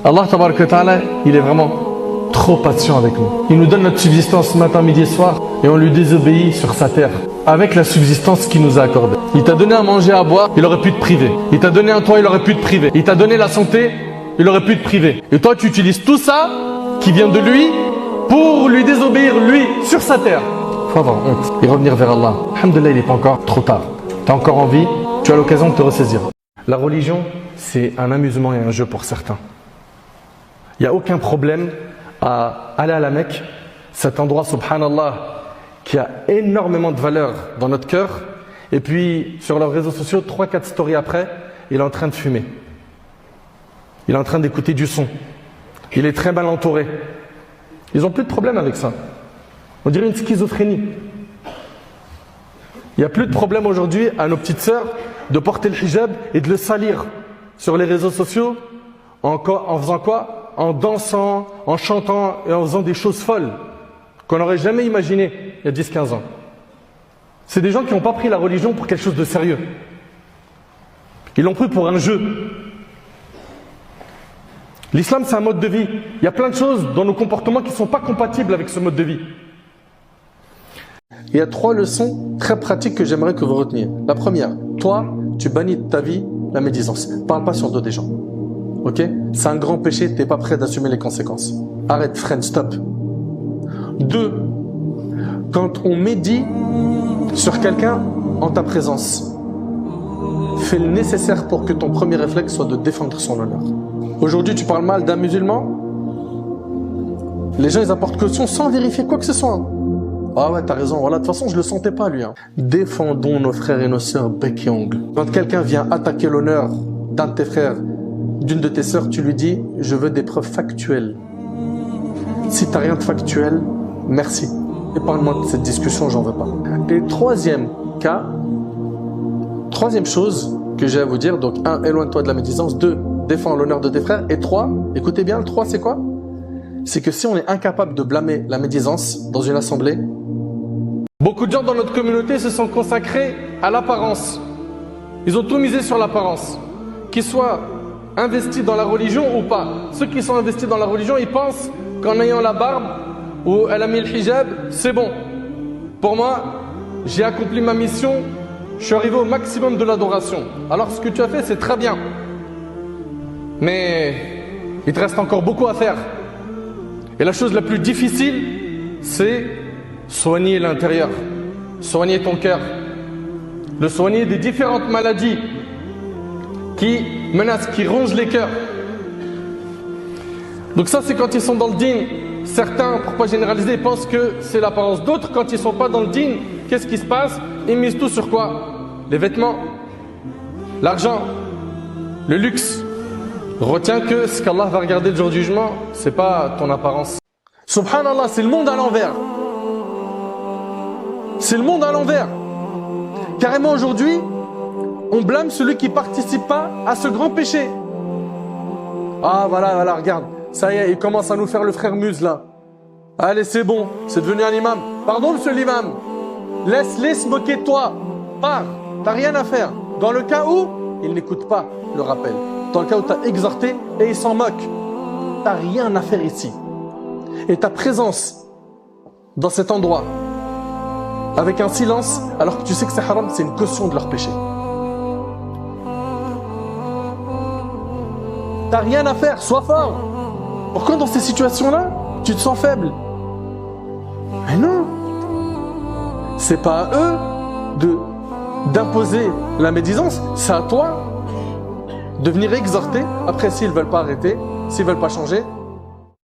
Allah tabaraka wa ta'ala, il est vraiment trop patient avec nous. Il nous donne notre subsistance matin, midi et soir et on lui désobéit sur sa terre avec la subsistance qu'il nous a accordée. Il t'a donné à manger, à boire, il aurait pu te priver. Il t'a donné un toit, il aurait pu te priver. Il t'a donné la santé, il aurait pu te priver. Et toi, tu utilises tout ça qui vient de lui pour lui désobéir, lui, sur sa terre. Faut avoir honte et revenir vers Allah. Alhamdulillah, il n'est pas encore trop tard. Tu as encore envie, tu as l'occasion de te ressaisir. La religion, c'est un amusement et un jeu pour certains. Il n'y a aucun problème à aller à la Mecque, cet endroit, subhanallah, qui a énormément de valeur dans notre cœur. Et puis, sur leurs réseaux sociaux, 3-4 stories après, il est en train de fumer. Il est en train d'écouter du son. Il est très mal entouré. Ils n'ont plus de problème avec ça. On dirait une schizophrénie. Il n'y a plus de problème aujourd'hui à nos petites sœurs de porter le hijab et de le salir sur les réseaux sociaux en faisant quoi? En dansant, en chantant et en faisant des choses folles qu'on n'aurait jamais imaginées il y a 10-15 ans. C'est des gens qui n'ont pas pris la religion pour quelque chose de sérieux. Ils l'ont pris pour un jeu. L'islam, c'est un mode de vie. Il y a plein de choses dans nos comportements qui ne sont pas compatibles avec ce mode de vie. Il y a 3 leçons très pratiques que j'aimerais que vous reteniez. La première, toi, tu bannis de ta vie la médisance. Parle pas sur le dos des gens. Ok? C'est un grand péché, tu n'es pas prêt d'assumer les conséquences. Arrête, freine, stop. 2. Quand on médit sur quelqu'un en ta présence, fais le nécessaire pour que ton premier réflexe soit de défendre son honneur. Aujourd'hui, tu parles mal d'un musulman, les gens ils apportent caution sans vérifier quoi que ce soit. Ah ouais, t'as raison, voilà, de toute façon je le sentais pas lui. Défendons nos frères et nos sœurs bec et ongle. Quand quelqu'un vient attaquer l'honneur d'un de tes frères, d'une de tes sœurs, tu lui dis « je veux des preuves factuelles ». Si t'as rien de factuel, merci. Épargne-moi de cette discussion, j'en veux pas. Et troisième cas, troisième chose que j'ai à vous dire, donc 1, éloigne-toi de la médisance, 2, défends l'honneur de tes frères, et 3, écoutez bien, le 3 c'est quoi? C'est que si on est incapable de blâmer la médisance dans une assemblée, beaucoup de gens dans notre communauté se sont consacrés à l'apparence. Ils ont tout misé sur l'apparence. Qu'ils soient investis dans la religion ou pas. Ceux qui sont investis dans la religion, ils pensent qu'en ayant la barbe ou elle a mis le hijab, c'est bon. Pour moi, j'ai accompli ma mission, je suis arrivé au maximum de l'adoration. Alors ce que tu as fait, c'est très bien. Mais il te reste encore beaucoup à faire. Et la chose la plus difficile, c'est soigner l'intérieur, soigner ton cœur, le soigner des différentes maladies qui menacent, qui rongent les cœurs. Donc ça, c'est quand ils sont dans le dîn. Certains, pour pas généraliser, pensent que c'est l'apparence. D'autres, quand ils sont pas dans le dîn, qu'est-ce qui se passe? Ils misent tout sur quoi? Les vêtements, l'argent, le luxe. Retiens que ce qu'Allah va regarder le jour du jugement, c'est pas ton apparence. Subhanallah, c'est le monde à l'envers. C'est le monde à l'envers. Carrément aujourd'hui, on blâme celui qui ne participe pas à ce grand péché. Ah voilà, regarde. Ça y est, il commence à nous faire le frère Muse là. Allez, c'est bon, c'est devenu un imam. Pardon, monsieur l'imam. Laisse-les se moquer de toi. Pars, t'as rien à faire. Dans le cas où il n'écoute pas le rappel. Dans le cas où tu as exhorté et il s'en moque. T'as rien à faire ici. Et ta présence dans cet endroit, avec un silence, alors que tu sais que c'est haram, c'est une caution de leur péché. T'as rien à faire, sois fort. Pourquoi dans ces situations-là, tu te sens faible? Mais non. C'est pas à eux d'imposer la médisance, c'est à toi de venir exhorter. Après, s'ils ne veulent pas arrêter, s'ils ne veulent pas changer,